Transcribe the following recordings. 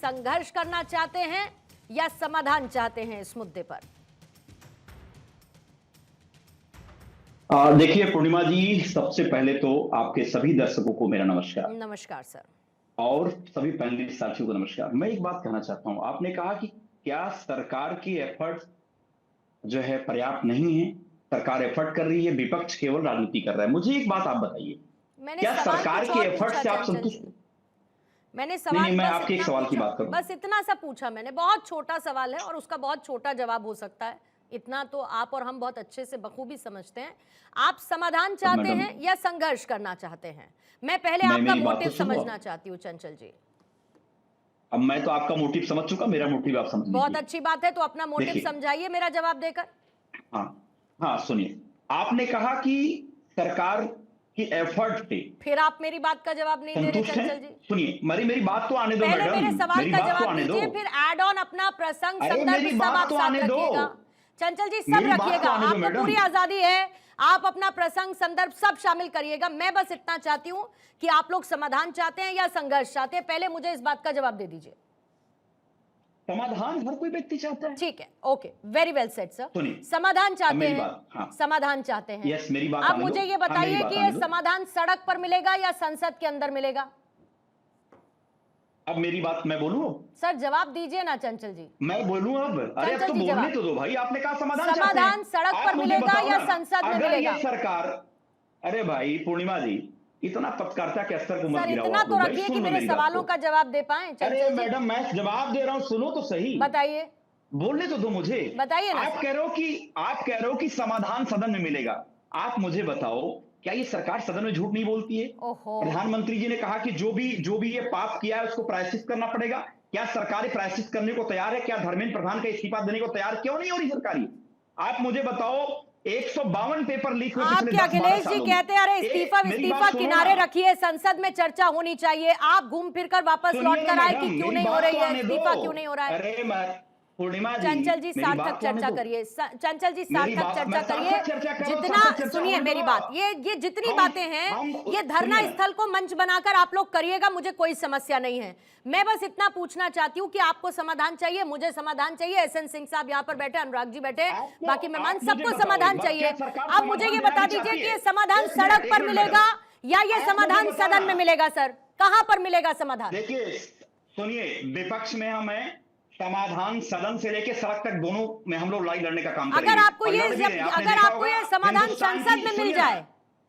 संघर्ष करना चाहते हैं या समाधान चाहते हैं इस मुद्दे पर? देखिए पूर्णिमा जी, सबसे पहले तो आपके सभी दर्शकों को मेरा नमस्कार। नमस्कार सर। और सभी पैनलिस्ट साथियों को नमस्कार। मैं एक बात कहना चाहता हूं, आपने कहा कि क्या सरकार की एफर्ट जो है पर्याप्त नहीं है? सरकार एफर्ट कर रही है, विपक्ष केवल राजनीति कर रहा है। मुझे एक बात आप बताइए, क्या सरकार के एफर्ट से आप संतुष्ट? मैंने सवाल नहीं, मैं बस आपके एक इतना सवाल की पूछा, बात करूं। बस इतना सा पूछा मैंने। बहुत छोटा सवाल है और उसका बहुत छोटा जवाब हो सकता है, इतना तो आप और हम बहुत अच्छे से बखूबी समझते हैं। आप समाधान चाहते हैं या संघर्ष करना चाहते हैं? मैं पहले आपका मोटिव समझना चाहती हूँ चंचल जी। अब मैं तो आपका मोटिव समझ चुका, मेरा मोटिव आप समझ लीजिए। बहुत अच्छी बात है, तो अपना मोटिव समझाइए मेरा जवाब देकर। हाँ सुनिए, आपने कहा कि सरकार की एफर्ट पे फिर आप मेरी बात का जवाब नहीं दे रहे चंचल जी। सुनिए, मेरी बात तो आने दो पहले मैडम, मेरे सवाल का जवाब आने दीजिए, फिर एड ऑन अपना प्रसंग संदर्भ सब आप तो साथ रखिएगा। चंचल जी सब रखिएगा, आपको पूरी आजादी है, आप अपना प्रसंग संदर्भ सब शामिल करिएगा। मैं बस इतना चाहती हूं कि आप लोग समाधान चाहते हैं या संघर्ष चाहते हैं, पहले मुझे इस बात का जवाब दे दीजिए। समाधान हर कोई व्यक्ति चाहता है। ठीक है, okay, very well said sir. समाधान चाहते हैं, हाँ। समाधान चाहते हैं। यस, मेरी बात आप मुझे ये बताइए कि ये समाधान सड़क पर मिलेगा या संसद के अंदर मिलेगा? अब मेरी बात मैं बोलूं? सर जवाब दीजिए ना चंचल जी। मैं बोलूं अब? अरे अब तो बोलने तो दो भाई, आपने कहा समाधान सड़क पर मिलेगा या संसद में मिलेगा? सरकार, अरे भाई पूर्णिमा जी, इतना पत्रकारिता के स्तर को मत गिराओ। इतना तो रखिए कि मेरे सवालों का जवाब दे पाए। अरे मैडम, मैं जवाब दे रहा हूँ, सुनो तो सही। बताइए, बोलने तो दो मुझे। बताइए ना। आप कह रहे हो कि समाधान सदन में मिलेगा। आप मुझे बताओ, क्या ये सरकार सदन में झूठ नहीं बोलती है? प्रधानमंत्री जी ने कहा कि जो भी ये पाप किया है उसको प्रायश्चित करना पड़ेगा। क्या सरकार प्रायश्चित करने को तैयार है? क्या धर्मेंद्र प्रधान का इस्तीफा देने को तैयार क्यों नहीं हो रही सरकारी? आप मुझे बताओ, 152 पेपर लीक हुए। आपके अखिलेश जी कहते हैं अरे इस्तीफा किनारे रखिए, संसद में चर्चा होनी चाहिए। आप घूम फिर कर वापस लौट कर आए कि क्यों नहीं हो रही है, इस्तीफा क्यों नहीं हो रहा है? अरे पूर्णिमा जी, चंचल जी सार्थक चर्चा करिए, चंचल जी सार्थक चर्चा करिए। जितना सुनिए मेरी बात, ये जितनी बातें हैं ये धरना स्थल को मंच बनाकर आप लोग करिएगा, मुझे कोई समस्या नहीं है। मैं बस इतना पूछना चाहती हूँ कि आपको समाधान चाहिए, मुझे समाधान चाहिए, एसएन सिंह साहब यहाँ पर बैठे, अनुराग जी बैठे, बाकी मेहमान, सबको समाधान चाहिए। अब मुझे ये बता दीजिए कि ये समाधान सड़क पर मिलेगा या ये समाधान सदन में मिलेगा? सर कहां पर मिलेगा समाधान? देखिए सुनिए, विपक्ष में हम हैं, समाधान सदन से लेके सड़क तक दोनों में हम लोग लड़ाई लड़ने का काम करेंगे। अगर आपको ये समाधान संसद में मिल जाए,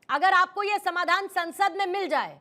अगर आपको ये समाधान संसद में मिल जाए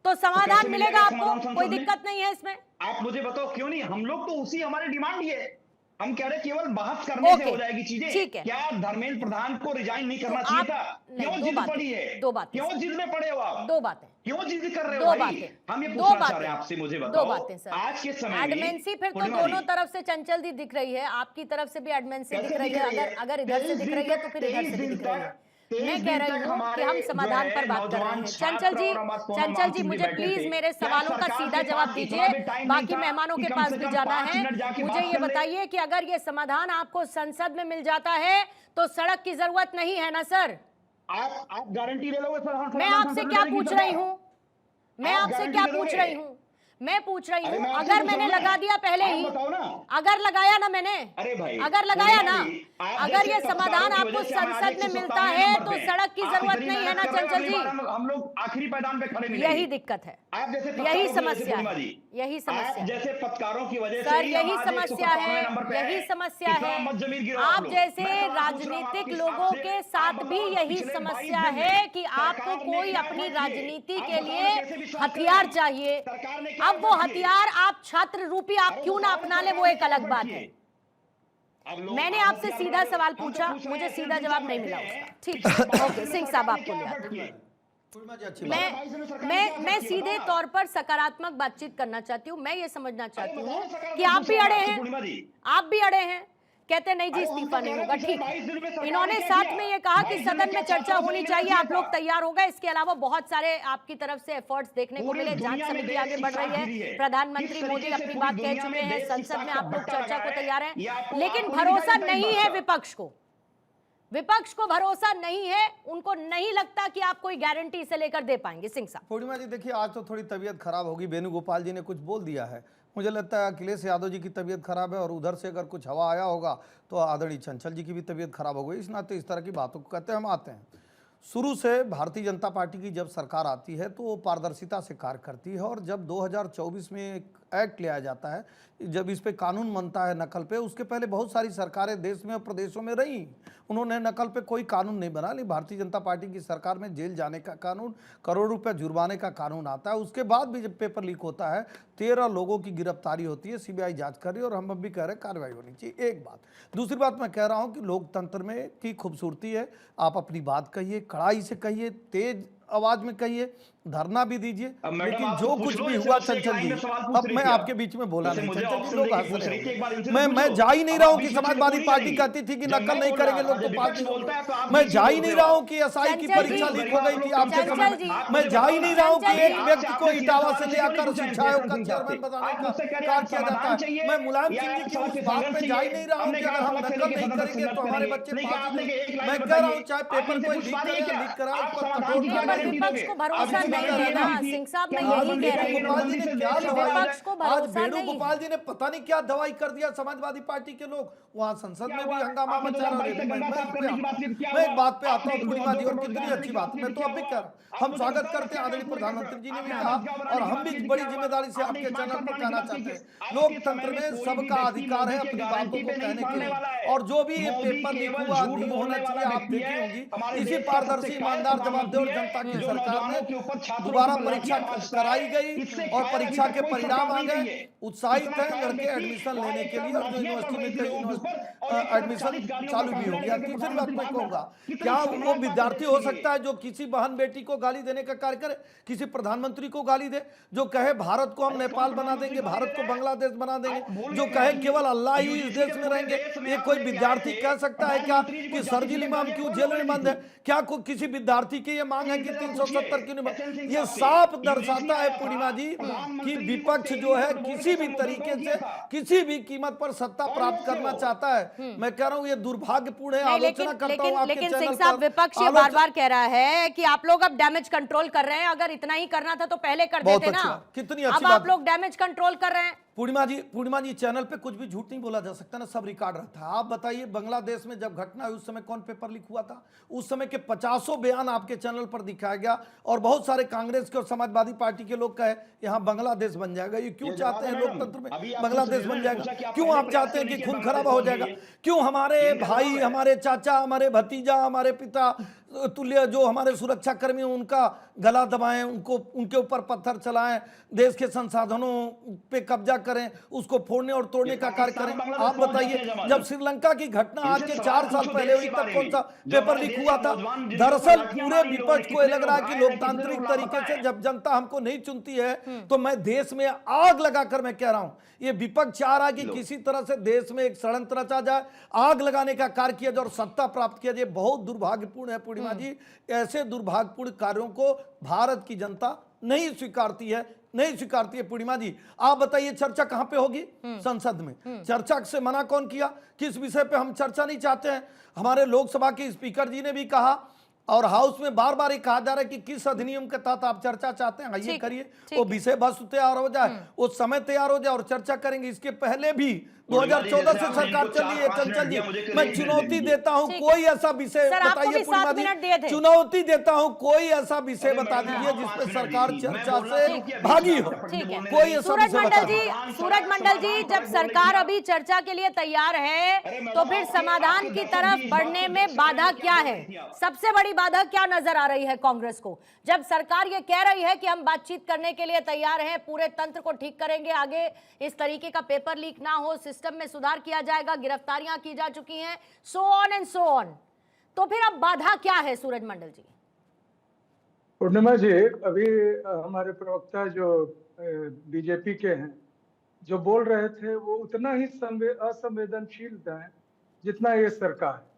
तो समाधान मिलेगा आपको, कोई दिक्कत नहीं है इसमें। आप मुझे बताओ क्यों नहीं? हम लोग तो उसी हमारी डिमांड ही है, हम कह रहे केवल बहस करने से हो जाएगी चीजें। ठीक है, क्या धर्मेंद्र प्रधान को रिजाइन नहीं करना चाहिए था? क्यों जिद पड़ी है? दो बातें, क्यों जिद में पड़े हो आप? दो बातें, क्यों जिद कर रहे हो भाई? हम ये पूछना चाह रहे हैं आपसे, मुझे बताओ। दो बातें सर। आज के समय में एडमेंसी फिर तो दोनों तरफ से चंचल दी दिख रही है, आपकी तरफ से भी एडमेंसी दिख रही है, अगर इधर से दिख रही है तो फिर इधर से भी दिख रही है। मैं कह रही हूँ कि हम समाधान पर बात कर रहे हैं। चंचल जी मुझे प्लीज मेरे सवालों का सीधा जवाब दीजिए, बाकी मेहमानों के पास भी जाना है। मुझे ये बताइए कि अगर ये समाधान आपको संसद में मिल जाता है तो सड़क की जरूरत नहीं है ना सर? आप गारंटी ले लोगे? मैं आपसे क्या पूछ रही हूँ, मैं आपसे क्या पूछ रही हूँ? मैं पूछ रही हूँ, अगर मैंने लगा दिया पहले ही, अगर लगाया ना मैंने, अगर लगाया ना, अगर ये समाधान आपको संसद में मिलता है तो सड़क की जरूरत नहीं है ना चंचल जी? हम लोग आखिरी पैदान पे खड़े मिलेंगे। यही दिक्कत है, यही समस्या है, यही समस्या जैसे पत्रकारों की वजह से सर, यही समस्या है, यही समस्या है। आप जैसे राजनीतिक लोगों के साथ भी यही समस्या है कि आपको कोई अपनी राजनीति के लिए हथियार चाहिए। अब वो हथियार आप छात्र रूपी आप क्यों ना अपना ले, वो एक अलग बात है। मैंने आपसे सीधा सवाल पूछा, मुझे सीधा जवाब नहीं मिला उसका। ठीक है, ओके, सिंह साहब आपको लिया। मैं सीधे तौर पर सकारात्मक बातचीत करना चाहती हूँ। मैं ये समझना चाहती हूँ कि आप भी अड़े हैं, आप भी अड़े हैं, कहते नहीं जी इस्तीफा नहीं होगा। ठीक है, इन्होंने साथ में ये कहा कि सदन में चर्चा होनी चाहिए, आप लोग तैयार हो गए। इसके अलावा बहुत सारे आपकी तरफ से एफर्ट्स देखने को मिले, जांच समिति आगे बढ़ रही है, प्रधानमंत्री मोदी अपनी बात कह चुके हैं, संसद में आप लोग चर्चा को तैयार हैं, लेकिन भरोसा नहीं है विपक्ष को। विपक्ष को भरोसा नहीं है, उनको नहीं लगता कि आप कोई गारंटी इसे लेकर दे पाएंगे। सिंह साहब। पूर्णिमा जी देखिए, आज तो थोड़ी तबीयत खराब होगी, वेणुगोपाल जी ने कुछ बोल दिया है, मुझे लगता है अखिलेश यादव जी की तबीयत खराब है और उधर से अगर कुछ हवा आया होगा तो आदरणीय चंचल जी की भी तबीयत खराब हो गई। इस नाते इस तरह की बातों को कहते हैं। हम आते हैं, शुरू से भारतीय जनता पार्टी की जब सरकार आती है तो वो पारदर्शिता से कार्य करती है, और जब 2024 में एक एक्ट लिया जाता है, जब इस पे कानून बनता है नकल पे, उसके पहले बहुत सारी सरकारें देश में और प्रदेशों में रही, उन्होंने नकल पे कोई कानून नहीं बना। लेकिन भारतीय जनता पार्टी की सरकार में जेल जाने का कानून, करोड़ रुपए जुर्माने का कानून आता है। उसके बाद भी जब पेपर लीक होता है, 13 लोगों की गिरफ्तारी होती है, सीबीआई जांच कर रही है, और हम अब भी कह रहे हैं कार्रवाई होनी चाहिए। एक बात। दूसरी बात मैं कह रहा हूं कि लोकतंत्र में की खूबसूरती है, आप अपनी बात कहिए, कड़ाई से कहिए, तेज आवाज में कहिए, धरना भी दीजिए, लेकिन जो कुछ भी हुआ चंचल जी, अब मैं आपके बीच में बोला नहीं, चंचल जी लोग हंस रहे हैं, मैं जा ही नहीं रहा हूं कि समाजवादी पार्टी कहती थी कि नकल नहीं करेंगे लोग तो पार्टी, मैं जा ही नहीं रहा हूं कि एसआई की परीक्षा लीक हो गई थी आपके समय, मैं जा ही नहीं रहा हूं कि एक व्यक्ति को इटावा से लेकर शिक्षा आयोग का चेयरमैन बनाने का कार्य किया जाता है, मैं मुलायम सिंह जी की उस बात पे जा ही नहीं रहा हूं कि अगर हम नकल नहीं करेंगे तो हमारे बच्चे पास, मैं कह रहा हूं चाहे पेपर कोई लीक करे या लीक कराए, उस पर कठोर विपक्ष को भरोसा नहीं है ना सिंह साहब, मैं यही कह रही हूं। विपक्ष को भरोसा नहीं। वेणुगोपाल जी ने पता नहीं क्या दवाई कर दिया समाजवादी पार्टी के लोग, वहां संसद में भी हंगामा मचा रहे थे। मैं एक बात पे आता हूँ पूर्णिमा जी, और कितनी अच्छी बात, मैं तो अब भी कर, हम स्वागत करते हैं, आदरणीय प्रधानमंत्री जी ने भी कहा, और हम भी बड़ी जिम्मेदारी से आपके चैनल पर कहना चाहते हैं, लोकतंत्र में सबका अधिकार है अपनी बातों को कहने के लिए, और जो भी ये पेपर लीक हुआ नहीं होना चाहिए, आप देखी होंगी, इसी पारदर्शी ईमानदार जवाबदेह और जनता की सरकार में दोबारा परीक्षा कराई गई और परीक्षा के परिणाम आ गए। उत्साहित है लड़के एडमिशन लेने के लिए, और यूनिवर्सिटी में एडमिशन चालू भी हो गया। तीसरी बात मैं कहूंगा, क्या वो विद्यार्थी हो सकता है जो किसी बहन बेटी को गाली देने का कार्य करे, किसी प्रधानमंत्री को गाली दे, जो कहे भारत को हम नेपाल बना देंगे, भारत को बांग्लादेश बना देंगे, जो कहे केवल अल्लाह ही इस देश में रहेंगे, ये कोई विद्यार्थी कह सकता है क्या कि शरजील इमाम क्यों जेल में बंद है? क्या किसी विद्यार्थी की ये मांग है कि 370 क्यों नहीं? ये साफ दर्शाता है पूर्णिमा जी कि विपक्ष जो है किसी भी तरीके से किसी भी कीमत पर सत्ता प्राप्त करना चाहता है। मैं कह रहा हूं ये दुर्भाग्यपूर्ण है। आलोचना करता हूं आपके लेकिन सिंह साहब, विपक्ष ये बार बार कह रहा है कि आप लोग अब डैमेज कंट्रोल कर रहे हैं, अगर इतना ही करना था तो पहले कर देते ना। कितनी अच्छी अब आप लोग डैमेज कंट्रोल कर रहे हैं। पूर्णिमा जी चैनल पे कुछ भी झूठ नहीं बोला जा सकता ना, सब रिकॉर्ड रहता है। आप बताइए बांग्लादेश में जब घटना हुई उस समय कौन पेपर लीक हुआ था? उस समय के 50 बयान आपके चैनल पर दिखाया गया, और बहुत सारे कांग्रेस के और समाजवादी पार्टी के लोग कहे यहाँ बांग्लादेश बन जाएगा। ये क्यों चाहते हैं लोकतंत्र में बांग्लादेश बन जाएगा? क्यों आप चाहते हैं कि खून खराबा हो जाएगा? क्यों हमारे भाई, हमारे चाचा, हमारे भतीजा, हमारे पिता तुल्य जो हमारे सुरक्षा कर्मी उनका गला दबाएं, उनको उनके ऊपर पत्थर चलाएं, देश के संसाधनों पे कब्जा करें, उसको फोड़ने और तोड़ने का कार्य करें? आप बताइए, जब श्रीलंका की घटना आज के 4 साल पहले हुई तब कौन सा पेपर लीक हुआ था? दरअसल पूरे विपक्ष को लग रहा है कि लोकतांत्रिक तरीके से जब जनता हमको नहीं चुनती है तो मैं देश में आग लगाकर, मैं कह रहा हूं ये विपक्ष चाह रहा है कि किसी तरह से देश में एक षड्यंत्र रचा जाए, आग लगाने का कार्य किया जाए और सत्ता प्राप्त किया जाए। बहुत दुर्भाग्यपूर्ण है पूर्णिमा जी, ऐसे दुर्भाग्यपूर्ण कार्यों को भारत की जनता नहीं स्वीकारती है, नहीं स्वीकारती है। पूर्णिमा जी आप बताइए, चर्चा कहां पे होगी? संसद में। चर्चा से मना कौन किया? किस विषय पे हम चर्चा नहीं चाहते हैं? हमारे लोकसभा के स्पीकर जी ने भी कहा, और हाउस में बार बार ये कहा जा रहा है कि किस अधिनियम के तहत आप चर्चा चाहते हैं, आइए करिए, वो विषय वस्तु तैयार हो जाए, वो समय तैयार हो जाए और चर्चा करेंगे। इसके पहले भी 2014 से सरकार चल रही है। चंचल जी मैं चुनौती देता हूं, कोई ऐसा विषय बताइए पूर्णिमा जी, चुनौती देता हूं, कोई ऐसा विषय बता दीजिए जिसपे सरकार चर्चा से भागी हो। कोई ऐसा सूरज मंडल जी, जब सरकार अभी चर्चा के लिए तैयार है तो फिर समाधान की तरफ बढ़ने में बाधा क्या है? सबसे बड़ी बाधा क्या नजर आ रही है कांग्रेस को, जब सरकार ये कह रही है कि हम बातचीत करने के लिए तैयार हैं, पूरे तंत्र को ठीक करेंगे, आगे इस तरीके का पेपर लीक ना हो, सिस्टम में सुधार किया जाएगा, गिरफ्तारियां की जा चुकी हैं, so on and so on, तो फिर अब बाधा क्या है सूरज मंडल जी? पूर्णिमा जी, अभी हमारे प्रवक्ता जो बीजेपी के हैं जो बोल रहे थे वो उतना ही असंवेदनशील है जितना ये सरकार।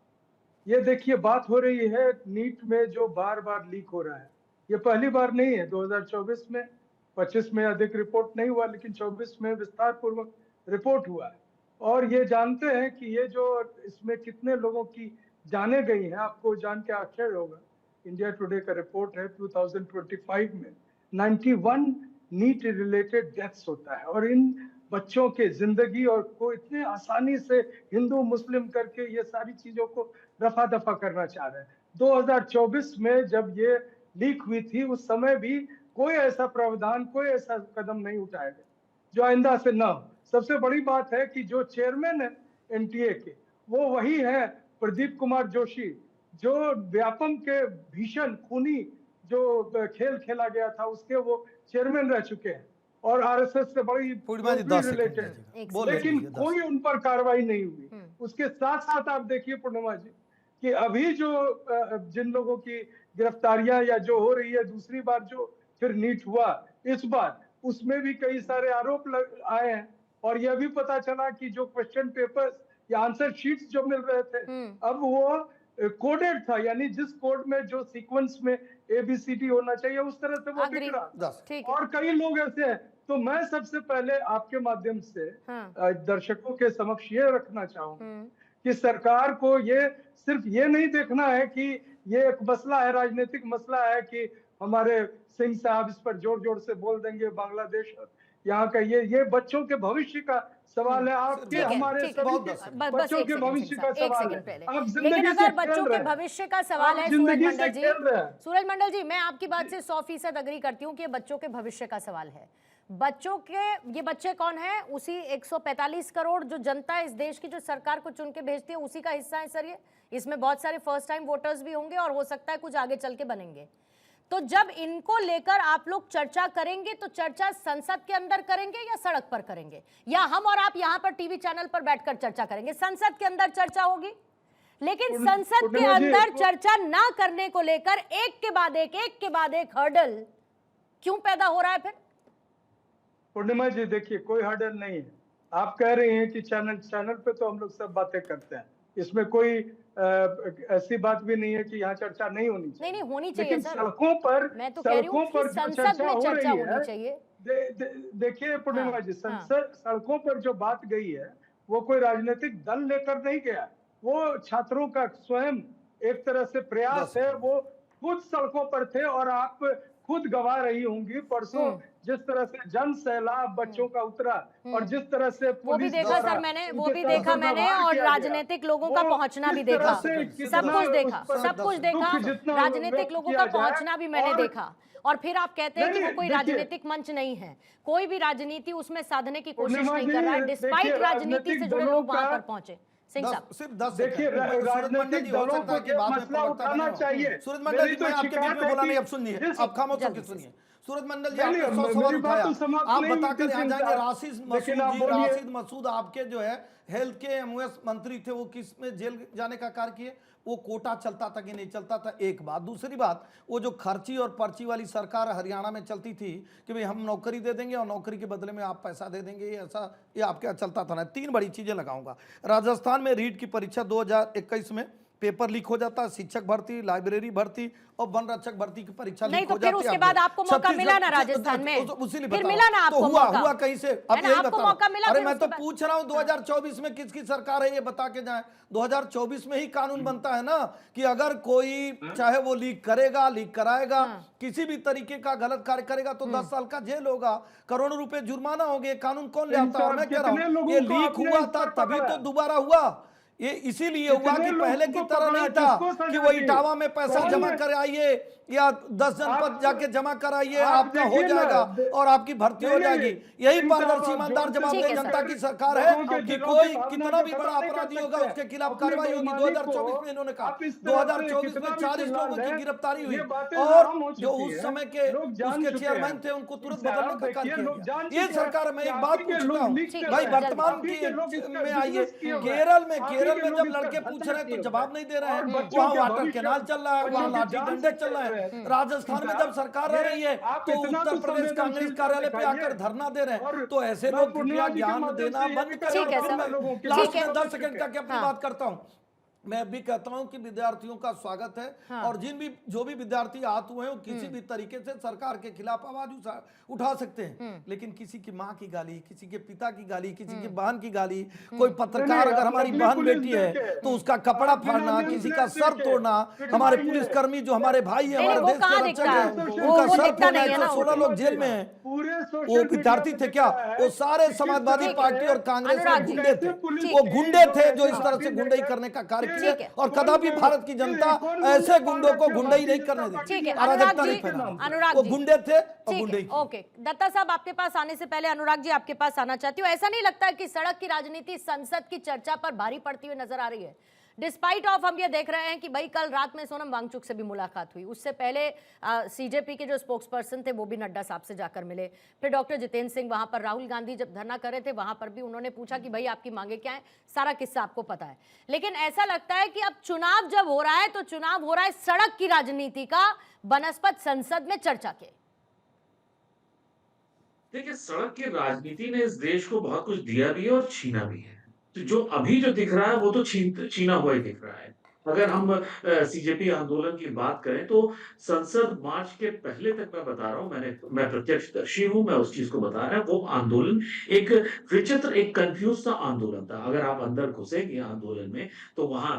ये देखिए बात हो रही है नीट में जो बार बार लीक हो रहा है, ये पहली बार नहीं है। 2024 में 25 में अधिक रिपोर्ट नहीं हुआ, लेकिन 24 में विस्तार पूर्वक रिपोर्ट हुआ है। और ये जानते हैं कि ये जो इसमें कितने लोगों की जाने गई हैं। आपको जान के आश्चर्य होगा, इंडिया टुडे का रिपोर्ट है 2025 में 91 नीट रिलेटेड डेथ्स होता है, और इन बच्चों के जिंदगी और को इतने आसानी से हिंदू मुस्लिम करके ये सारी चीजों को रफा दफा करना चाह रहे हैं। 2024 में जब ये लीक हुई थी, उस समय भी कोई ऐसा प्रावधान, कोई ऐसा कदम नहीं उठाया गया जो आइंदा से न हो। सबसे बड़ी बात है कि जो चेयरमैन है एनटीए के, वो वही है प्रदीप कुमार जोशी, जो व्यापम के भीषण खूनी जो खेल खेला गया था उसके वो चेयरमैन रह चुके हैं, और आरएसएस से बड़ी रिलेटेड, लेकिन कोई उन पर कार्रवाई नहीं हुई। उसके साथ साथ आप देखिए पूर्णिमा जी कि अभी जो जिन लोगों की गिरफ्तारियां या जो हो रही है, दूसरी बार जो फिर नीट हुआ इस बार, उसमें भी कई सारे आरोप आए हैं, और यह भी पता चला कि जो क्वेश्चन पेपर्स या आंसर शीट्स जो मिल रहे थे, अब वो कोडेड था, यानी जिस कोड में जो सीक्वेंस में ABCD होना चाहिए उस तरह से वो बिक रहा। और कई लोग ऐसे हैं। तो मैं सबसे पहले आपके माध्यम से दर्शकों के समक्ष ये रखना चाहूंगा कि सरकार को ये सिर्फ ये नहीं देखना है कि ये एक मसला है, राजनीतिक मसला है कि हमारे सिंह साहब इस पर जोर जोर से बोल देंगे, बांग्लादेश यहाँ का ये बच्चों के भविष्य का सवाल है, आपके हमारे बच्चों के भविष्य का सवाल है। लेकिन अगर बच्चों के भविष्य का सवाल है सूरज मंडल जी, मैं आपकी बात से 100% अग्री करती हूँ कि बच्चों के भविष्य का सवाल है। बच्चों के, ये बच्चे कौन है? उसी 145 करोड़ जो जनता इस देश की जो सरकार को चुन के भेजती है, उसी का हिस्सा है सर ये। इसमें बहुत सारे फर्स्ट टाइम वोटर्स भी होंगे और हो सकता है कुछ आगे चल के बनेंगे। तो जब इनको लेकर आप लोग चर्चा करेंगे तो चर्चा संसद के अंदर करेंगे या सड़क पर करेंगे, या हम और आप यहां पर टीवी चैनल पर बैठकर चर्चा करेंगे? संसद के अंदर चर्चा होगी, लेकिन संसद के अंदर चर्चा ना करने को लेकर एक के बाद एक हर्डल क्यों पैदा हो रहा है? फिर पूर्णिमा जी देखिए, कोई हर्डल नहीं है। आप कह रहे हैं कि चैनल पे तो हम लोग सब बातें करते हैं, इसमें कोई ऐसी बात भी नहीं है कि यहाँ चर्चा नहीं होनी चाहिए। नहीं होनी चाहिए सर। सड़कों पर, मैं तो कह रही हूं कि संसद में चर्चा होनी चाहिए। देखिए पूर्णिमा जी, सड़कों पर जो बात गई है वो कोई राजनीतिक दल लेकर नहीं गया, वो छात्रों का स्वयं एक तरह से प्रयास है। वो खुद सड़कों पर थे, और आप खुद गवा रही होंगी परसों जिस तरह से जन सैलाब बच्चों का उतरा, और जिस तरह से वो भी देखा सर मैंने, वो भी देखा मैंने, और राजनीतिक लोगों का पहुंचना भी देखा, सब कुछ देखा, राजनीतिक लोगों का पहुंचना भी मैंने देखा। और फिर आप कहते हैं कि वो कोई राजनीतिक मंच नहीं है, कोई भी राजनीति उसमें साधने की कोशिश नहीं कर रहा है, डिस्पाइट राजनीति से जुड़े लोग वहां पर पहुंचे। सिंह साहब सिर्फ 10 देखिए, राजनीतिक दलों को के बाद में उठाना चाहिए। सूरज मंडल जी, मैं आपके बीच में बोला नहीं, अब सुनिए, अब खामोश होकर सुनिए। सूरज मंडल जी, आपने 100 सवाल उठाया, आप बताकर यहाँ जाएंगे। राशिद मसूद आपके जो है हेल्थ के MOS मंत्री थे, वो किस में जेल जाने का कार्य किए? वो कोटा चलता था कि नहीं चलता था, एक बात। दूसरी बात, वो जो खर्ची और पर्ची वाली सरकार हरियाणा में चलती थी कि भाई हम नौकरी दे देंगे और नौकरी के बदले में आप पैसा दे देंगे, ये ऐसा ये आपके यहाँ चलता था ना। 3 बड़ी चीजें लगाऊंगा। राजस्थान में रीट की परीक्षा 2021 में पेपर लीक हो जाता है, शिक्षक भर्ती, लाइब्रेरी भर्ती और वन रक्षक भर्ती की परीक्षा लीक हो जाती है। उसके बाद आपको मौका मिला ना राजस्थान में, फिर मिला ना आपको मौका? हुआ कहीं से? अब यही बता, अरे मैं तो पूछ रहा हूँ 2024 में किसकी सरकार है ये बता के जाए। 2024 में ही कानून बनता है ना कि अगर कोई चाहे वो लीक करेगा, लीक कराएगा, किसी भी तरीके का गलत कार्य करेगा तो 10 साल का जेल होगा, करोड़ों रुपए जुर्माना होंगे। कानून कौन ले आता है? मैं कह रहा हूँ ये लीक हुआ था तभी तो दोबारा हुआ। ये इसीलिए हुआ कि पहले की तरह नहीं था कि वो इटावा में पैसा जमा कर आइए या 10 जनपद जाके जमा कराइए, आपका हो जाएगा और आपकी भर्ती हो जाएगी। यही पारदर्शी ईमानदार जवाबदेह जनता की सरकार है कि कोई कितना भी बड़ा अपराधी होगा उसके खिलाफ कार्रवाई होगी। 2024 में इन्होंने कहा, 2024 में 40 लोगों की गिरफ्तारी हुई और जो उस समय के उसके चेयरमैन थे उनको तुरंत बदलने का कार्य किया। ये सरकार, मैं एक बात पूछता हूँ भाई, वर्तमान की में आइए, केरल में जब लड़के पूछ रहे हैं तो जवाब नहीं दे रहे हैं, वहाँ वाटर कैनाल चल रहा है, वहाँ लाठी डंडे चल रहे हैं। राजस्थान में जब सरकार रह रही है तो उत्तर प्रदेश कांग्रेस कार्यालय पे आकर धरना दे रहे हैं। तो ऐसे लोग ज्ञान देना बंद करें। लास्ट में 10 सेकंड का अपनी बात करता हूँ। मैं भी कहता हूं कि विद्यार्थियों का स्वागत है। हाँ। और जो भी विद्यार्थी आहत हुए हैं वो किसी भी तरीके से सरकार के खिलाफ आवाज उठा सकते हैं, लेकिन किसी की माँ की गाली, किसी के पिता की गाली, किसी की बहन की गाली, कोई पत्रकार अगर हमारी बहन बेटी है तो उसका कपड़ा फाड़ना, किसी का सर तोड़ना, हमारे पुलिसकर्मी जो हमारे भाई है, हमारे देश के रक्षक है, उनका सर फोड़ना, 116 लोग जेल में है, वो विद्यार्थी थे क्या? वो सारे समाजवादी पार्टी और कांग्रेस में गुंडे थे, वो गुंडे थे जो इस तरह से गुंडई करने का कार्य किया। और कदापि भारत की जनता ऐसे गुंडों को गुंडई नहीं करने देगी, अराजकता नहीं फैलाएगी। अनुराग वो जी, गुंडे थे और गुंडई किए। ओके, दत्ता साहब आपके पास आने से पहले अनुराग जी आपके पास आना चाहती हूँ। ऐसा नहीं लगता है कि सड़क की राजनीति संसद की चर्चा पर भारी पड़ती हुई नजर आ रही है? डिस्पाइट ऑफ हम ये देख रहे हैं कि भाई कल रात में सोनम वांगचुक से भी मुलाकात हुई, उससे पहले सीजेपी के जो स्पोक्स पर्सन थे वो भी नड्डा साहब से जाकर मिले, फिर डॉक्टर जितेंद्र सिंह वहां पर, राहुल गांधी जब धरना कर रहे थे वहां पर भी उन्होंने पूछा कि भाई आपकी मांगे क्या है, सारा किस्सा आपको पता है। लेकिन ऐसा लगता है कि अब चुनाव जब हो रहा है तो चुनाव हो रहा है सड़क की राजनीति का बनस्पत संसद में चर्चा के। देखिए, सड़क की राजनीति ने इस देश को बहुत कुछ दिया भी है और छीना भी है। तो जो अभी जो दिख रहा है वो तो छीना हुआ ही दिख रहा है। अगर हम सीजेपी आंदोलन की बात करें तो संसद मार्च के पहले तक मैं बता रहा हूँ, मैं प्रत्यक्षदर्शी हूँ, मैं उस चीज को बता रहा हूँ। वो आंदोलन एक विचित्र, एक कंफ्यूज सा आंदोलन था। अगर आप अंदर घुसेंगे आंदोलन में तो वहां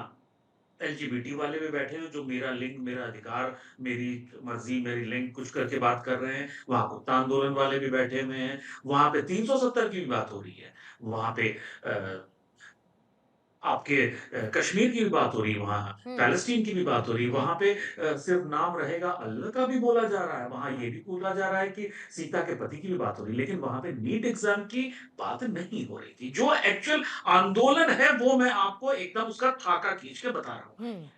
एलजीबीटी वाले भी बैठे हैं जो मेरा लिंग मेरा अधिकार, मेरी मर्जी मेरी लिंग कुछ करके बात कर रहे हैं। वहां कुत्ता आंदोलन वाले भी बैठे हुए हैं। वहां पे 370 की भी बात हो रही है। वहां पे आपके कश्मीर की भी बात हो रही है, वहां पैलेस्टीन की भी बात हो रही है। वहां पे सिर्फ नाम रहेगा अल्लाह का भी बोला जा रहा है। वहां ये भी बोला जा रहा है कि सीता के पति की भी बात हो रही है। लेकिन वहां पे नीट एग्जाम की बात नहीं हो रही थी। जो एक्चुअल आंदोलन है वो मैं आपको एकदम उसका खाका खींच के बता रहा हूँ।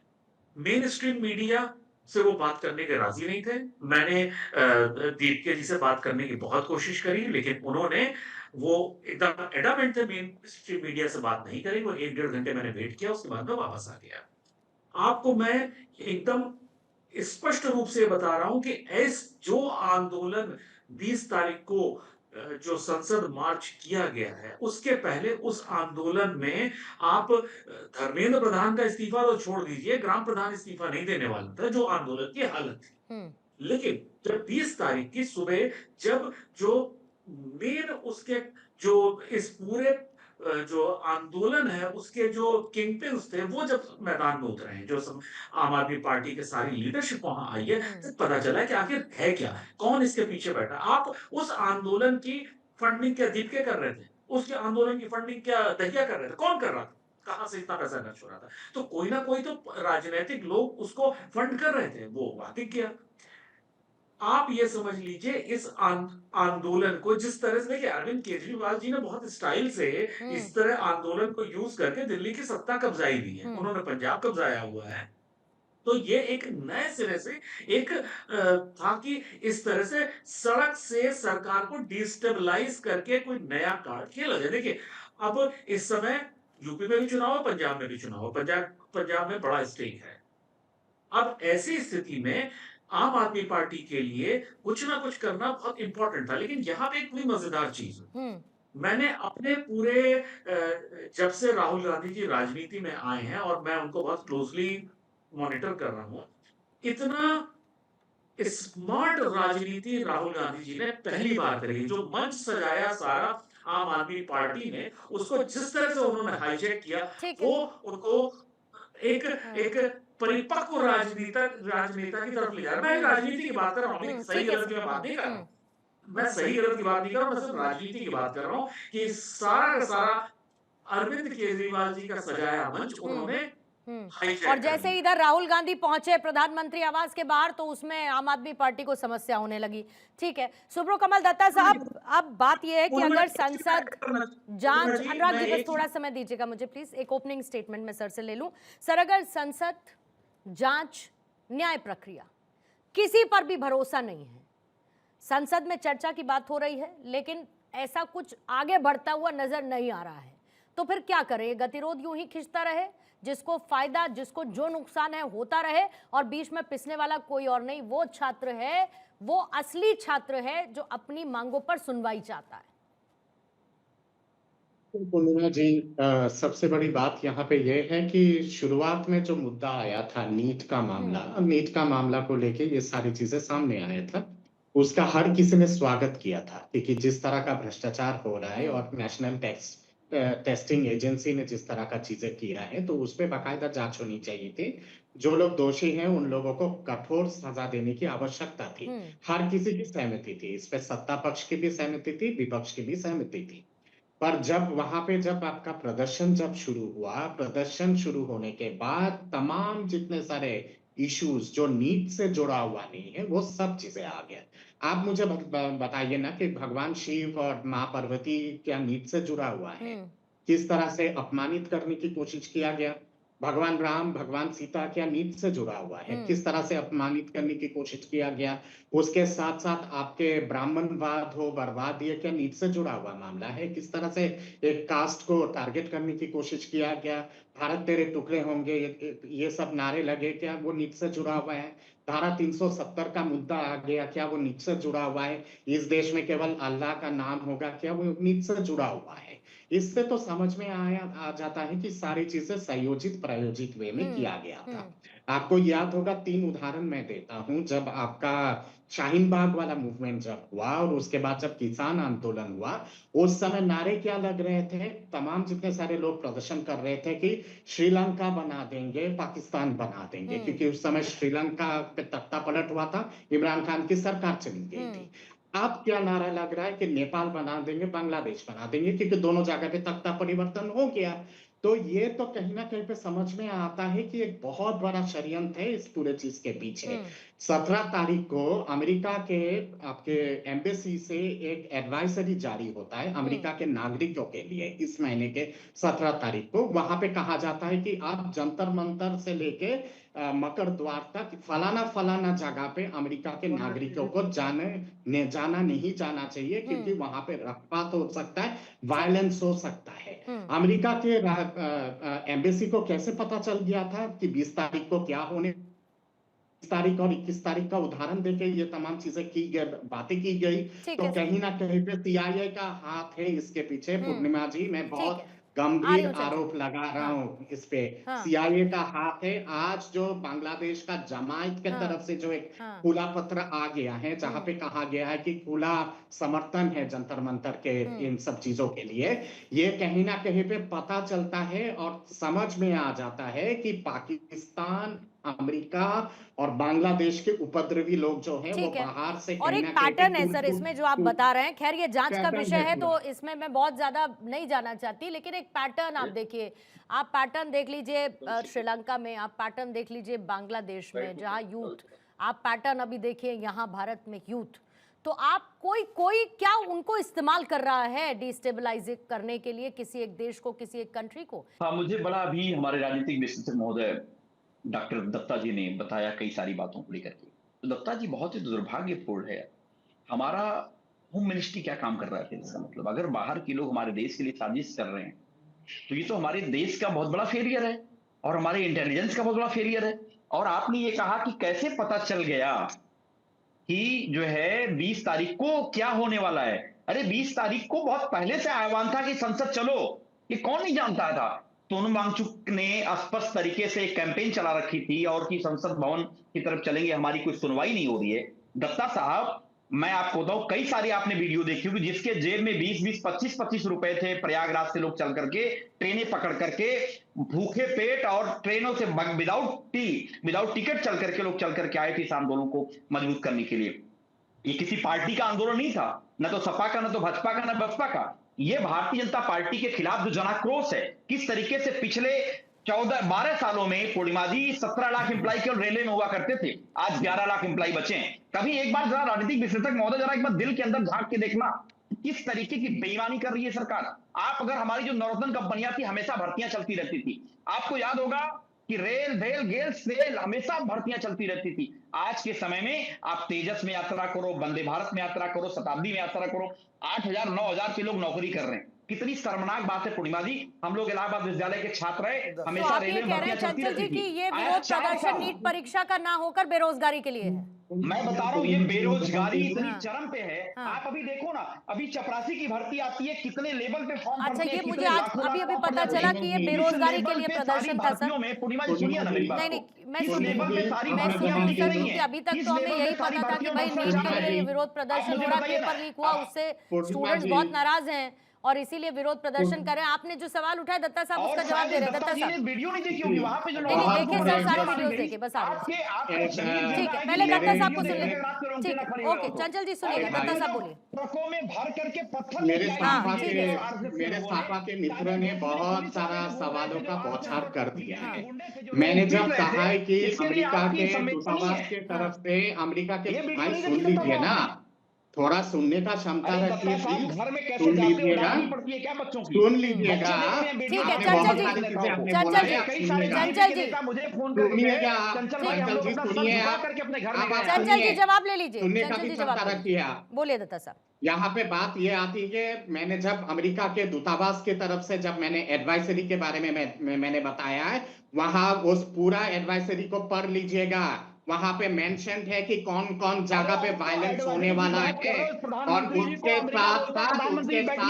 मेन स्ट्रीम मीडिया से वो बात करने के राजी नहीं थे। मैंने दीपिका जी से बात करने की बहुत कोशिश करी, लेकिन उन्होंने वो एकदम एडामेंट थे, मेन स्ट्रीम मीडिया से बात नहीं करी। वो 1-1.5 घंटे मैंने वेट किया, उसके बाद मैं वापस आ गया। आपको मैं एकदम स्पष्ट रूप से बता रहा हूं कि जो आंदोलन 20 तारीख को जो संसद मार्च किया गया है, उसके पहले उस आंदोलन में आप धर्मेंद्र प्रधान का इस्तीफा तो छोड़ दीजिए, ग्राम प्रधान इस्तीफा नहीं देने वाला था, जो आंदोलन की हालत थी। लेकिन जब 20 तारीख की सुबह जब जो मेन उसके जो इस पूरे जो आंदोलन है उसके जो किंग पिन्स थे वो जब मैदान में उतरे हैं, जो आम आदमी पार्टी के सारी लीडरशिप वहां आई है, तो पता चला कि आखिर है क्या, कौन इसके पीछे बैठा। आप उस आंदोलन की फंडिंग क्या दीपिका कर रहे थे? उसके आंदोलन की फंडिंग क्या दहिया कर रहे थे? कौन कर रहा था? कहां से इतना पैसा खर्च हो रहा था? तो कोई ना कोई तो राजनीतिक लोग उसको फंड कर रहे थे, वो वाकई किया। आप ये समझ लीजिए इस आंदोलन को जिस तरह से, देखिए अरविंद केजरीवाल जी ने बहुत स्टाइल से इस तरह आंदोलन को यूज करके दिल्ली की सत्ता कब्जाई दी है। उन्होंने पंजाब कब्जाया हुआ है। तो ये एक नए सिरे से एक था कि इस तरह से सड़क से सरकार को डिस्टेबलाइज करके कोई नया कार्ड खेला जाए। देखिए अब इस समय यूपी में भी चुनाव है, पंजाब में भी चुनाव है। पंजाब में बड़ा स्टेक है। अब ऐसी स्थिति में आम आदमी पार्टी के लिए कुछ ना कुछ करना बहुत इंपॉर्टेंट था। लेकिन यहाँ पे एक बड़ी मजेदार चीज है, मैंने अपने पूरे जब से राहुल गांधी जी राजनीति में आए हैं और मैं उनको बहुत क्लोजली मॉनिटर कर रहा हूं, इतना स्मार्ट राजनीति राहुल गांधी जी ने पहली बार करी। जो मंच सजाया सारा आम आदमी पार्टी ने, उसको जिस तरह से उन्होंने हाईजैक किया, वो उनको एक परिपक्व राजनेता की तरफ ले जा रहा है। मैं राजनीति की बात कर रहा हूँ, सही गलत की बात नहीं कर रहा हूँ। मैं सही गलत की बात नहीं कर रहा हूँ, मैं सिर्फ राजनीति की बात कर रहा हूँ कि सारा का सारा अरविंद केजरीवाल जी का सजाया मंच उन्होंने और जैसे इधर राहुल गांधी पहुंचे प्रधानमंत्री आवास के बाहर तो उसमें आम आदमी पार्टी को समस्या होने लगी। ठीक है, सुब्रो कमल दत्ता साहब, अब बात यह है कि अगर संसद जांच, अनुराग जी बस थोड़ा समय दीजिएगा मुझे प्लीज, एक ओपनिंग स्टेटमेंट मैं सर से ले लूं। सर, अगर संसद जांच, न्याय प्रक्रिया, किसी पर भी भरोसा नहीं है, संसद में चर्चा की बात हो रही है लेकिन ऐसा कुछ आगे बढ़ता हुआ नजर नहीं आ रहा है, तो फिर क्या करें? गतिरोध यूं ही खिंचता रहे, जिसको फायदा, जिसको जो नुकसान है होता रहे और बीच में पिसने वाला कोई और नहीं, वो छात्र है, वो असली छात्र है जो अपनी मांगों पर सुनवाई चाहता है। पूर्णिमा जी, सबसे बड़ी बात यहाँ पे ये है कि शुरुआत में जो मुद्दा आया था नीट का मामला को लेके ये सारी चीजें सामने आया था। उसका हर किसी ने स्वागत किया था, क्योंकि जिस तरह का भ्रष्टाचार हो रहा है और नेशनल टेस्टिंग एजेंसी ने जिस तरह का चीजें किया है, तो उस पे बाकायदा जांच होनी चाहिए थी। जो लोग दोषी हैं उन लोगों को कठोर सजा देने की आवश्यकता थी। हर किसी की सहमति थी, इस पे सत्ता पक्ष की भी सहमति थी, विपक्ष की भी सहमति थी। पर जब आपका प्रदर्शन शुरू होने के बाद तमाम जितने सारे इश्यूज जो नीट से जुड़ा हुआ नहीं है, वो सब चीजें आ गया। आप मुझे बताइए ना कि भगवान शिव और माँ पार्वती क्या नीट से जुड़ा हुआ है? किस तरह से अपमानित करने की कोशिश किया गया? भगवान राम, भगवान सीता क्या नीट से जुड़ा हुआ है? किस तरह से अपमानित करने की कोशिश किया गया? उसके साथ साथ आपके ब्राह्मणवाद हो, बर्बाद, ये क्या नीट से जुड़ा हुआ मामला है? किस तरह से एक कास्ट को टारगेट करने की कोशिश किया गया? भारत तेरे टुकड़े होंगे, ये सब नारे लगे, क्या वो नीट से जुड़ा हुआ है? धारा 370 का मुद्दा आ गया, क्या वो नीट से जुड़ा हुआ है? इस देश में केवल अल्लाह का नाम होगा, क्या वो नीट से जुड़ा हुआ है? इससे तो समझ में आ जाता है कि सारी चीजें संयोजित प्रायोजित वे में किया गया था। आपको याद होगा, 3 उदाहरण मैं देता हूं। जब आपका शाहीन बाग वाला मूवमेंट जब हुआ और उसके बाद जब किसान आंदोलन हुआ, उस समय नारे क्या लग रहे थे? तमाम जितने सारे लोग प्रदर्शन कर रहे थे कि श्रीलंका बना देंगे, पाकिस्तान बना देंगे, क्योंकि उस समय श्रीलंका पे तख्ता पलट हुआ था, इमरान खान की सरकार चली गई थी। अब क्या नारा लग रहा है कि नेपाल बना देंगे, बांग्लादेश बना देंगे, क्योंकि दोनों जगह पे तख्ता परिवर्तन हो गया। तो ये तो कहीं ना कहीं पे समझ में आता है कि एक बहुत बड़ा षड्यंत्र है इस पूरे चीज के पीछे। 17 तारीख को अमेरिका के आपके एम्बेसी से एक एडवाइजरी जारी होता है अमेरिका के नागरिकों के लिए। इस महीने के 17 तारीख को वहां पे कहा जाता है कि आप जंतर मंतर से लेके मकर द्वार तक फलाना जगह पे अमेरिका के नागरिकों को जाना नहीं जाना चाहिए, क्योंकि वहां पे रक्तपात हो सकता है, वायलेंस हो सकता है। अमेरिका के एम्बेसी को कैसे पता चल गया था कि 20 तारीख को क्या होने, 20 तारीख और 21 तारीख का उदाहरण देके ये तमाम चीजें की गई, बातें की गई। तो कहीं ना कहीं पे CIA का हाथ है इसके पीछे। पूर्णिमा जी, मैं बहुत गंभीर आरोप लगा रहा हूँ इस पे। CIA का हाथ है। आज जो बांग्लादेश का जमायत के तरफ से जो एक खुला पत्र आ गया है, जहां पे कहा गया है कि खुला समर्थन है जंतर मंतर के इन सब चीजों के लिए, ये कहीं ना कहीं पे पता चलता है और समझ में आ जाता है कि पाकिस्तान, अमेरिका और बांग्लादेश के उपद्रवी लोग जो हैं वो बाहर से और एक पैटर्न है सर इसमें जो आप बता रहे हैं। खैर ये जांच का विषय है तो इसमें मैं बहुत ज्यादा नहीं जाना चाहती, लेकिन एक पैटर्न आप देखिए, आप पैटर्न देख लीजिए श्रीलंका में, आप पैटर्न देख लीजिए बांग्लादेश में जहां यूथ, आप पैटर्न अभी देखिए यहाँ भारत में यूथ। तो आप कोई क्या उनको इस्तेमाल कर रहा है डिस्टेबलाइज करने के लिए किसी एक देश को, किसी एक कंट्री को? हाँ, मुझे बड़ा अभी हमारे राजनीतिक विश्लेषक महोदय डॉक्टर दत्ता जी ने बताया कई सारी बातों को लेकर के। तो दत्ता जी, बहुत ही दुर्भाग्यपूर्ण है हमारा होम मिनिस्ट्री क्या काम कर रहा है। इसका मतलब अगर बाहर के लोग हमारे देश के लिए साजिश कर रहे हैं तो ये तो हमारे देश का बहुत बड़ा फेलियर है और हमारे इंटेलिजेंस का बहुत बड़ा फेलियर है। और आपने ये कहा कि कैसे पता चल गया कि जो है 20 तारीख को क्या होने वाला है। अरे 20 तारीख को बहुत पहले से आह्वान था कि संसद चलो, ये कौन नहीं जानता था। सोनम वांगचुक ने स्पष्ट तरीके से एक कैंपेन चला रखी थी और कि संसद भवन की तरफ चलेंगे, हमारी कोई सुनवाई नहीं हो रही है। दत्ता साहब, मैं आपको बताऊं, कई सारी आपने वीडियो देखी होगी जिसके जेब में 20-20, 25-25 रुपए थे। प्रयागराज से लोग चल करके, ट्रेनें पकड़ करके, भूखे पेट और ट्रेनों से विदाउट टिकट चल करके लोग चल करके आए थे इस आंदोलन को मजबूत करने के लिए। ये किसी पार्टी का आंदोलन नहीं था, न तो सपा का, न तो भाजपा का, न बसपा का। ये भारतीय जनता पार्टी के खिलाफ जो जनाक्रोश है, किस तरीके से पिछले 12 सालों में पूर्णिमा जी 17 लाख एम्प्लॉय केवल रेलवे में हुआ करते थे, आज 11 लाख एम्प्लॉय बचे हैं। कभी एक बार जरा राजनीतिक विश्लेषक महोदय जरा एक बार दिल के अंदर झांक के देखना, किस तरीके की बेईमानी कर रही है सरकार। आप अगर हमारी जो नवरत्न कंपनियां थी हमेशा भर्तियां चलती रहती थी, आपको याद होगा कि रेल भेल गेल सेल हमेशा भर्तियां चलती रहती थी। आज के समय में आप तेजस में यात्रा करो, वंदे भारत में यात्रा करो, शताब्दी में यात्रा करो, 8,000 9,000 के लोग नौकरी कर रहे हैं। कितनी शर्मनाक बात है पूर्णिमा जी। हम लोग इलाहाबाद विश्वविद्यालय के छात्र हैं, हमेशा रेलवे में भर्तियां चलती रहती थी। ये विरोध प्रदर्शन नीट परीक्षा का ना होकर बेरोजगारी के लिए है। मैं बता रहा हूँ ये बेरोजगारी इतनी हाँ। चरम पे है। हाँ। आप अभी देखो ना, अभी चपरासी की भर्ती आती है, कितने लेवल पे फॉर्म अच्छा, भरते हैं, ये मुझे कितने आज लाखों अभी लाख अभी फॉर्म पता भरते चला हैं। कि ये इस बेरोजगारी के लेवल लिए पे प्रदर्शन सारी था सर। भर्तियों में, पूर्णिमा जी सुनिए ना मेरी बात नहीं को। नहीं, मैं इस सुन लेवल पे सारी मैं भर्तियां सुन रही भर्तियां हूँ नहीं कि है। अभी तक इस तो हमें लेवल यही पे सारी पता था कि भर्तियां भाई नीट के भ्रष्टाचार लिए है। विरोध प्रदर्शन मुझे हो रहा है, बताइए ना, पेपर लीक हुआ, उससे पूर्णिमा स्टूडेंट्स जी, बहुत नाराज हैं और इसीलिए विरोध प्रदर्शन कर रहे हैं। आपने जो सवाल उठाया दत्ता साहब और उसका जवाब शायद दे रहे हैं। दत्ता दत्ता जी ने साहब वीडियो नहीं देखी होगी, वहां पे जो नहीं लोग देखिए बहुत सर, बड़े सारे जवाब वीडियोस गई, देखिए, बस आ रहे हैं। आपके जमीन ठीक है, जाएगी, पहले लेकिन दत्ता साहब को वीडियो सुनिए। देखेंगे रात को रोंगटे ठीक ना है, खड़े हुए ओके, हो। चंचल जी और सुनिएगा, भाई दत्ता साहब लोग बोलिए। ट्रकों में भर करके पत्थर मेरे लेके हाँ, सापा आएंगे, ठीक है ये सर। आरएसएस के मेरे लोगों सापा ने। के मित्रों ने बहुत सारा सवालों का बौछार कर दिया हाँ। है। गुंडे से जो मैंने लोग जब पीट रहे कहा है थे, कि इसके लिए अमेरिका आपकी के संवेदना नहीं दूतावास है। के तरफ से अमेरिका के ये वीडियो भाई नहीं सुन देखी दत्ता लीजिए साहब ना, आपने? थोड़ा सुनने का क्षमता अरे रखिए दत्ता साहब, प्लीज, घर में कैसे सुन जाते हो, लीजिएगा, डांट नहीं पड़ती है क्या बच्चों की? सुन लीजिएगा। बच्चे देख रहे हैं वीडियो, ठीक है, आपने चंचल बहुत जी, सारी चीजें आपने चंचल बोला जी, है, कई सारे सुनिएगा, चंचल जी, नेता मुझे फोन करके सुनिएगा, चंचल भाई हम चंचल लोग जी अपना सर सुनिए झुका आप, करके अपने घर में आप गए। चंचल जी सुनिए, जवाब ले लीजिए। सुनने का चंचल भी जी क्षमता जवाब ले रखिए लीजिए। आप। बोलिए दत्ता साहब। यहाँ पे बात ये आती है, मैंने जब अमेरिका के दूतावास की तरफ से जब मैंने एडवाइजरी के बारे में मैंने बताया है, वहां उस पूरा एडवाइजरी को पढ़ लीजिएगा। वहां पे मेंशन है कि कौन कौन जगह पे वायलेंस होने वाला है, और उसके साथ साथ प्रधानमंत्री बैठते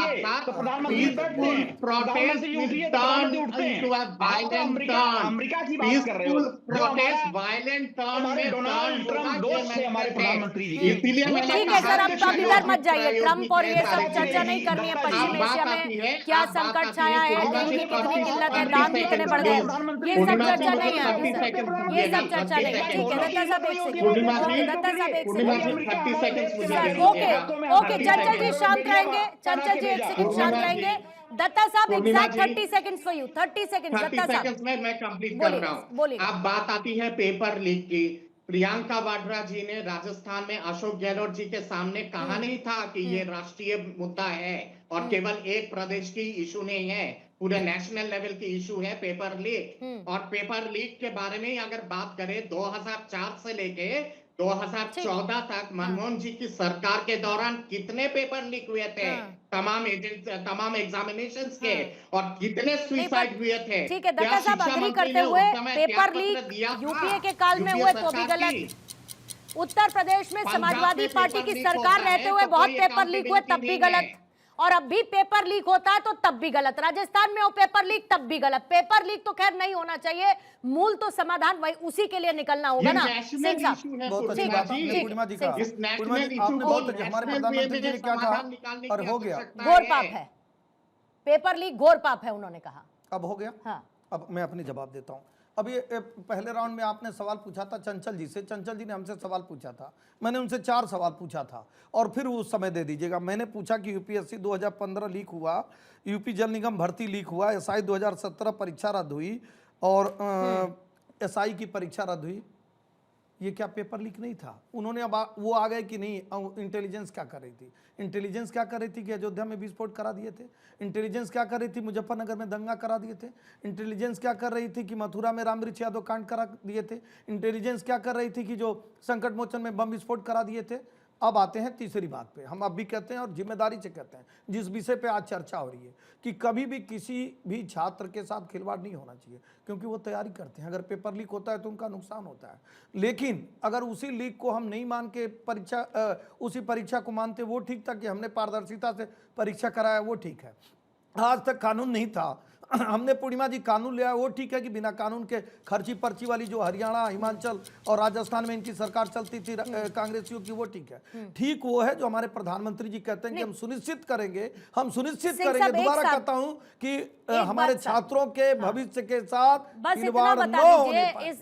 पीसफुल हैं, प्रोटेस्ट प्रधानमंत्री विल उठिए तो टर्न प्रधानमंत्री उठते इनटू हैं। अ आप तो वायलेंट टर्न, अमेरिका की बात कर रहे हो, पीसफुल जो प्रोटेस्ट हमारा वायलेंट टर्न हमारे में टर्न डोनाल्ड होगा, ट्रम्प दोस्त थे हमारे प्रधानमंत्री जी के। इसीलिए मैंने ठीक है सर, कहा अब कि तो अब इधर मत जाइए। प्रायोगिक ट्रम्प और ये सब सारी चर्चा चीजें। नहीं करनी है। दत्ता जी, पश्चिम अब बात एशिया आती है, में क्या अब बात संकट आती छाया है, है, पूर्णिमा तेल जी, की कितनी 30 किल्लत है, दाम कितने बढ़ गए, ये सब पूर्णिमा जी, चर्चा मुझे नहीं है अभी 30 सर। सेकंड ये दीजिएगा, सब चर्चा 30 नहीं है। ठीक है सेकंड। दत्ता साहब, एक सेकंड। पूर्णिमा जी, ओके दत्ता साहब, एक पूर्णिमा सेकंड। जी 30 सेकंड मुझे सर, दे ओके दीजिएगा। ओके, चंचल जी शांत रहेंगे। चंचल जी एक सेकंड शांत पूर्णिमा जी, रहेंगे। दत्ता साहब, पूर्णिमा एग्जैक्ट जी, 30 seconds for you. 30 seconds 30 Datta साहब। सेकंड्स में मैं कंप्लीट कर बोलिए, रहा हूँ। बोलिए। अब बात आती है पेपर लीक की। प्रियंका वाड्रा जी ने राजस्थान में अशोक गहलोत जी के सामने कहा नहीं था कि ये राष्ट्रीय मुद्दा है और केवल एक प्रदेश की इशू नहीं है, पूरे नेशनल लेवल की इशू है पेपर लीक। और पेपर लीक के बारे में अगर बात करें, 2004 से लेके 2014 तक मनमोहन जी की सरकार के दौरान कितने पेपर लीक हुए थे, तमाम एग्जामिनेशंस के, और कितने सुसाइड हुए थे। ठीक है क्या दत्ता साहब, शिक्षा अग्री मंत्री करते ने हुए उस समय पेपर त्यागपत्र लीक दिया था? यूपीए के काल में यूपीए हुए तो भी सरकार गलत। की। उत्तर प्रदेश में पंजाब समाजवादी में पार्टी पेपर की लीक सरकार होता रहते है हुए तो बहुत कोई पेपर लीक हुए, तब भी accountability नहीं गलत। और अब भी पेपर लीक होता है तो तब भी गलत। राजस्थान में हो पेपर लीक, तब भी गलत। पेपर लीक तो खैर नहीं होना चाहिए, मूल तो समाधान वही उसी के लिए निकलना होगा ना। सिंह साहब, बहुत अच्छी ठीक बात है, आपने ठीक पूर्णिमा जी है, कहा। इस पूर्णिमा नेशनल जी, इशू आपने को बहुत अच्छी, हमारे नेशनल प्रधानमंत्री जी ने क्या कहा समाधान निकालने और की हो गया। आवश्यकता घोर है। पाप है पेपर लीक, घोर पाप है उन्होंने कहा। अब हो गया। हाँ, अब मैं अपनी जवाब देता हूं। अब ये पहले राउंड में आपने सवाल पूछा था चंचल जी से, चंचल जी ने हमसे सवाल पूछा था, मैंने उनसे 4 सवाल पूछा था और फिर वो समय दे दीजिएगा। मैंने पूछा कि यूपीएससी 2015 लीक हुआ, यूपी जल निगम भर्ती लीक हुआ, एसआई 2017 परीक्षा रद्द हुई और एसआई की परीक्षा रद्द हुई, ये क्या पेपर लीक नहीं था? उन्होंने अब वो आ गए कि नहीं, इंटेलिजेंस क्या कर रही थी? इंटेलिजेंस क्या कर रही थी कि अयोध्या में विस्फोट करा दिए थे? इंटेलिजेंस क्या कर रही थी मुजफ्फरनगर में दंगा करा दिए थे? इंटेलिजेंस क्या कर रही थी कि मथुरा में रामवृक्ष यादव कांड करा दिए थे? इंटेलिजेंस क्या कर रही थी कि जो संकट मोचन में बम विस्फोट करा दिए थे? अब आते हैं तीसरी बात पे। हम अब भी कहते हैं और जिम्मेदारी से कहते हैं, जिस विषय पे आज चर्चा हो रही है, कि कभी भी किसी भी छात्र के साथ खिलवाड़ नहीं होना चाहिए, क्योंकि वो तैयारी करते हैं। अगर पेपर लीक होता है तो उनका नुकसान होता है, लेकिन अगर उसी लीक को हम नहीं मान के उसी परीक्षा को मानते, वो ठीक था कि हमने पारदर्शिता से परीक्षा कराया, वो ठीक है। आज तक कानून नहीं था, हमने पूर्णिमा जी कानून ले आया, वो ठीक है कि बिना कानून के खर्ची पर्ची वाली जो हरियाणा, हिमाचल और राजस्थान में इनकी सरकार चलती थी कांग्रेसियों की, वो ठीक है। ठीक वो है जो हमारे प्रधानमंत्री जी कहते हैं कि हम सुनिश्चित करेंगे, दोबारा कहता हूं कि हमारे छात्रों के भविष्य के साथ बस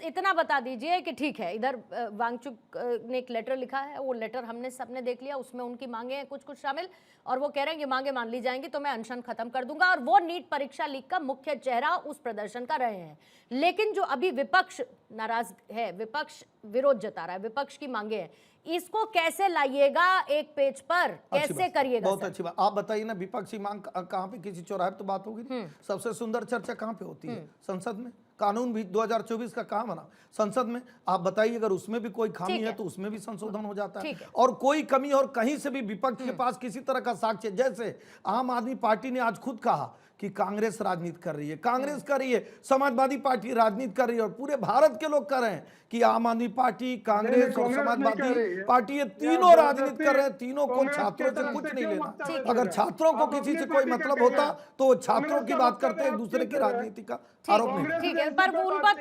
इतना बता दीजिए कि ठीक है। इधर वांगचुक ने एक लेटर लिखा है, वो लेटर हमने सबने देख लिया, उसमें उनकी मांगे हैं कुछ शामिल, और वो कह रहे हैं कि मांगे मान ली जाएंगी तो मैं अनशन खत्म कर दूंगा। और वो नीट परीक्षा लीक का मुख्य चेहरा उस प्रदर्शन का रहे हैं। लेकिन जो अभी विपक्ष नाराज है, विपक्ष विरोध जता रहा है, विपक्ष की मांगे हैं, इसको कैसे लाइएगा एक पेज पर, कैसे करिएगा? बहुत अच्छी बात। आप बताइए ना, विपक्षी मांग कहाँ पे, किसी चौराहे पे तो बात होगी? सबसे सुंदर चर्चा कहाँ पे होती है? संसद में। कानून भी 2024 का कहाँ बना? संसद में। आप बताइए, अगर उसमें भी कोई खामी है तो उसमें भी संशोधन हो जाता है। और कोई कमी और कहीं से भी विपक्ष के पास किसी तरह का साक्ष्य, जैसे आम आदमी पार्टी ने आज खुद कहा कि कांग्रेस राजनीति कर रही है, कांग्रेस कर रही है, समाजवादी पार्टी राजनीति कर रही है, और पूरे भारत के लोग कर रहे हैं कि आम आदमी पार्टी, कांग्रेस और समाजवादी पार्टी ये तीनों राजनीति कर रहे हैं। तीनों को छात्रों से कुछ नहीं लेना। अगर छात्रों को किसी से कोई मतलब होता तो वो छात्रों की बात करते, एक दूसरे की राजनीति का आरोप नहीं। ठीक है, पर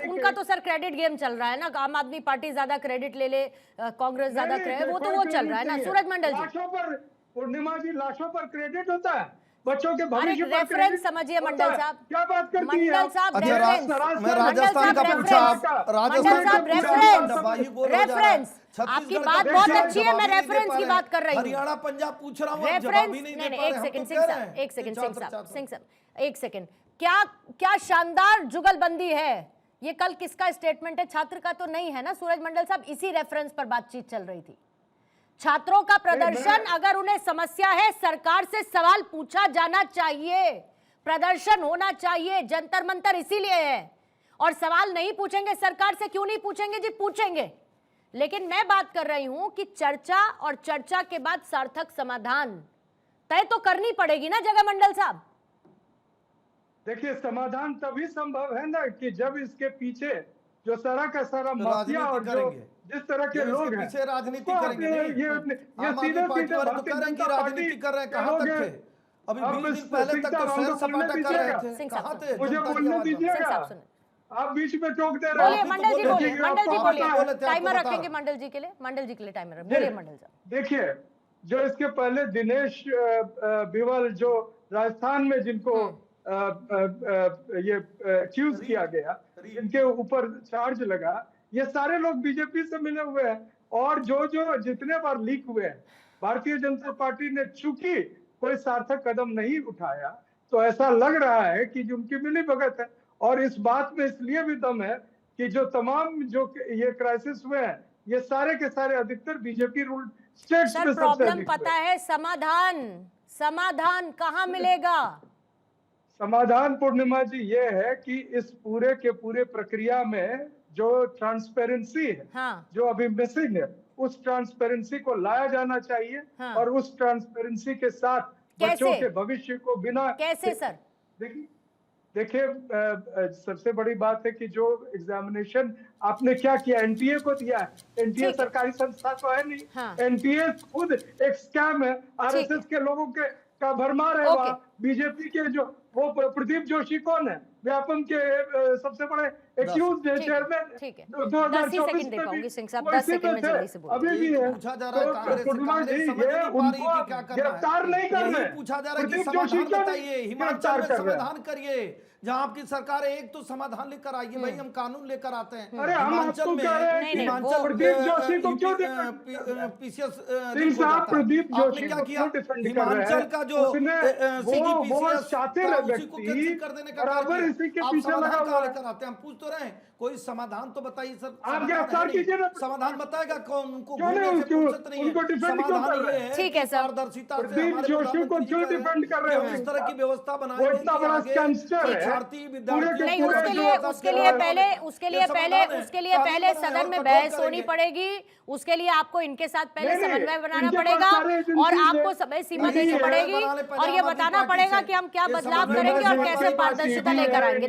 उनका तो सर क्रेडिट गेम चल रहा है ना, आम आदमी पार्टी ज्यादा क्रेडिट ले ले, कांग्रेस ज्यादा क्रेडिट, वो तो वो चल रहा है ना। सूरज मंडल जी, पूर्णिमा जी, लाशों पर क्रेडिट होता है, बच्चों के भविष्य पर रेफरेंस समझिए मंडल साहब, क्या बात करती है मंडल साहब, मैं राजस्थान का पूछा, राजस्थान का रेफरेंस, आपकी बात बहुत अच्छी है, मैं रेफरेंस की बात कर रही हूँ। हरियाणा पंजाब पूछ रहा हूँ, रेफरेंस एक सेकंड सिंह साहब, एक सेकंड, क्या शानदार जुगलबंदी है ये। कल किसका स्टेटमेंट है? छात्र का तो नहीं है ना सूरज मंडल साहब? इसी रेफरेंस पर बातचीत चल रही थी। छात्रों का प्रदर्शन, अगर उन्हें समस्या है सरकार से सवाल पूछा जाना चाहिए, प्रदर्शन होना चाहिए, जंतर मंतर इसीलिए है। और सवाल नहीं पूछेंगे सरकार से, क्यों नहीं पूछेंगे जी? पूछेंगे, लेकिन मैं बात कर रही हूं कि चर्चा और चर्चा के बाद सार्थक समाधान तय तो करनी पड़ेगी ना जगमंडल साहब। देखिए, समाधान तभी संभव है ना कि जब इसके पीछे जो सारा का सारा माफिया और जो जिस तरह के लोग हैं पीछे राजनीति करेंगे। ये सीधे सीधे राजनीति कर रहे हैं। कहां तक थे? अभी 20 दिन पहले तक तो सैर सपाटा कर रहे थे। कहां थे? मुझे बोलने दीजिएगा, आप बीच में टोक दे रहे बोलिए हैं। मंडल जी, बोलिए मंडल जी, बोलिए। टाइमर रखेंगे मंडल जी के लिए, मंडल जी के लिए टाइमर। बोलिए मंडल साहब। देखिए, जो इसके पहले दिनेश बिवल जो राजस्थान में जिनको ये एक्यूज किया गया, इनके ऊपर चार्ज लगा, ये सारे लोग बीजेपी से मिले हुए हैं। और जो जितने बार लीक हुए हैं, भारतीय जनता पार्टी ने चूंकि कोई सार्थक कदम नहीं उठाया, तो ऐसा लग रहा है कि जो उनकी मिली भगत है। और इस बात में इसलिए भी दम है कि जो तमाम जो ये क्राइसिस हुए हैं, ये सारे के सारे अधिकतर बीजेपी रूल्ड स्टेट्स में सबसे प्रॉब्लम पता है, समाधान कहाँ मिलेगा? समाधान पूर्णिमा जी ये है कि इस पूरे के पूरे प्रक्रिया में जो ट्रांसपेरेंसी है, हाँ। जो अभी मिसिंग है, उस ट्रांसपेरेंसी को लाया जाना चाहिए। हाँ। और उस ट्रांसपेरेंसी के साथ बच्चों के भविष्य को बिना कैसे सर? देखिए, सबसे बड़ी बात है कि जो एग्जामिनेशन आपने क्या किया, एनटीए को दिया है। एनटीए सरकारी संस्था तो है नहीं। हाँ। एनटीए खुद एक स्कैम है, आरएसएस के लोगों के का भरमार है। वहाँ बीजेपी के जो वो प्रदीप जोशी कौन है, व्यापम के सबसे बड़े एक्यूज है, चेयरमैन। 2024 में भी सिंह साहब 10 सेकंड में जल्दी से बोलिए। अभी भी है, पूछा जा रहा है कांग्रेस उनको क्या करना गिरफ्तार नहीं कर रहे। पूछा जा रहा है कि समाधान बताइए, हिमाचल में समाधान करिए, जहां आपकी सरकार है। एक तो समाधान लेकर आइए भाई, हम कानून लेकर आते हैं। अरे हिमाचल में प्रदीप जोशी को क्यों पीसीएस प्रदीप जोशी क्या किया? हिमाचल का जो कर देने का बराबर इसी के पीछे लगा हुआ लेकर आते हैं। हम पूछ तो रहे हैं, कोई समाधान तो बताइए सर। आप गिरफ्तार कीजिए ना। समाधान बताएगा कौन? उनको समाधान है। ठीक है सर, पारदर्शिता से प्रदीप जोशी को क्यों डिफेंड कर रहे हैं? इस तरह की व्यवस्था बनाएंगे, इतना बड़ा स्कैमस्टर है। विद्यार्थी नहीं, उसके लिए पहले सदन में बहस होनी पड़ेगी। उसके लिए आपको इनके साथ पहले समन्वय बनाना पड़ेगा और आपको समय सीमा देनी पड़ेगी और ये बताना पड़ेगा कि हम क्या बदलाव करेंगे और कैसे पारदर्शिता लेकर आएंगे।